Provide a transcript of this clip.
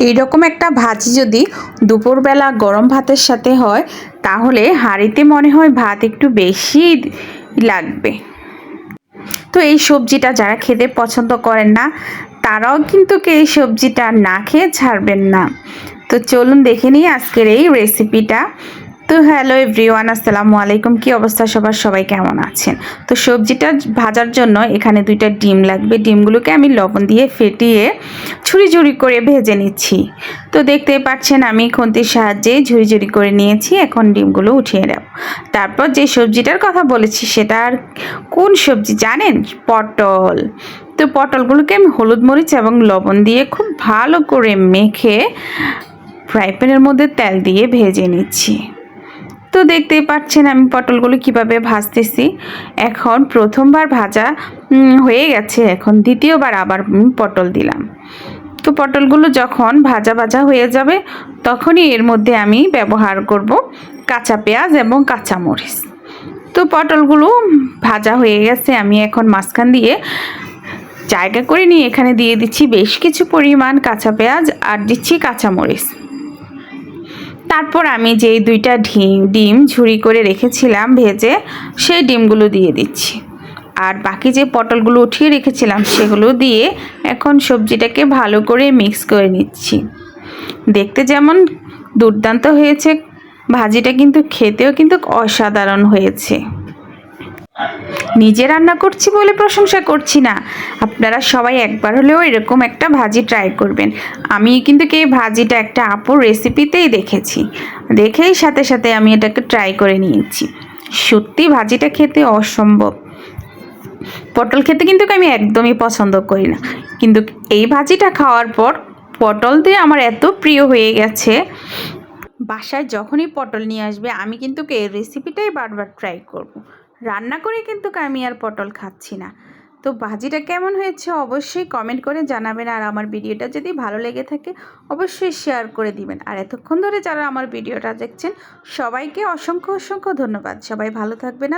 এইরকম একটা ভাজি যদি দুপুরবেলা গরম ভাতের সাথে হয় তাহলে হাঁড়িতে মনে হয় ভাত একটু বেশি লাগবে। তো এই সবজিটা যারা খেতে পছন্দ করেন না তারাও কিন্তু এই সবজিটা না খেয়ে ছাড়বেন না। তো চলুন দেখে নিই আজকের এই রেসিপিটা। তো হ্যালো এভরিওয়ান, আসসালামু আলাইকুম। কি অবস্থা সবার, সবাই কেমন আছেন? তো সবজিটা ভাজার জন্য এখানে 2টা ডিম লাগবে। ডিমগুলোকে আমি লবণ দিয়ে ফেটিয়ে ঝুরি ঝুরি করে ভেজে নিচ্ছি। তো দেখতেই পাচ্ছেন আমি খুন্তির সাহায্যে ঝুরি ঝুরি করে নিয়েছি। এখন ডিমগুলো উঠিয়ে নেব। তারপর যে সবজিটার কথা বলেছি সেটা আর কোন সবজি জানেন? পটল। তো পটলগুলোকে আমি হলুদ মরিচ এবং লবণ দিয়ে খুব ভালো করে মেখে ফ্রাই প্যানের মধ্যে তেল দিয়ে ভেজে নিচ্ছি। তো দেখতেই পাচ্ছেন আমি পটলগুলো কিভাবে ভাজতেছি। এখন প্রথমবার ভাজা হয়ে গেছে, এখন দ্বিতীয়বার আবার পটল দিলাম। তো পটলগুলো যখন ভাজা ভাজা হয়ে যাবে তখনই এর মধ্যে আমি ব্যবহার করব কাঁচা পেঁয়াজ এবং কাঁচামরিচ। তো পটলগুলো ভাজা হয়ে গেছে, আমি এখন মাঝখান দিয়ে জায়গা করে নিয়ে এখানে দিয়ে দিচ্ছি বেশ কিছু পরিমাণ কাঁচা পেঁয়াজ আর দিচ্ছি কাঁচামরিচ। তারপর আমি যেই 2টা ডিম ঝুরি করে রেখেছিলাম ভেজে, সেই ডিমগুলো দিয়ে দিচ্ছি। আর বাকি যে পটলগুলো উঠিয়ে রেখেছিলাম সেগুলো দিয়ে এখন সবজিটাকে ভালো করে মিক্স করে নিচ্ছি। দেখতে যেমন দুর্দান্ত হয়েছে, ভাজিটা কিন্তু খেতেও কিন্তু অসাধারণ হয়েছে। নিজে রান্না করছি বলে প্রশংসা করছি না, আপনারা সবাই একবার হলেও এরকম একটা ভাজি ট্রাই করবেন। আমি কিন্তু এই ভাজিটা একটা আপুর রেসিপিতেই দেখেছি, দেখেই সাথে সাথে আমি এটাকে ট্রাই করে নিয়েছি। সত্যি ভাজিটা খেতে অসম্ভব। পটল খেতে কিন্তু আমি একদমই পছন্দ করি না, কিন্তু এই ভাজিটা খাওয়ার পর পটল দিয়ে আমার এত প্রিয় হয়ে গেছে, বাসায় যখনই পটল নিয়ে আসবে আমি কিন্তু এই রেসিপিটাই বারবার ট্রাই করব। রান্না করে কিন্তু আমি আর পটল খাচ্ছি না। তো ভাজিটা কেমন হয়েছে অবশ্যই কমেন্ট করে জানাবেন। আর আমার ভিডিওটা যদি ভালো লেগে থাকে অবশ্যই শেয়ার করে দিবেন। আর এতক্ষণ ধরে যারা আমার ভিডিওটা দেখছেন সবাইকে অসংখ্য অসংখ্য ধন্যবাদ। সবাই ভালো থাকবেন।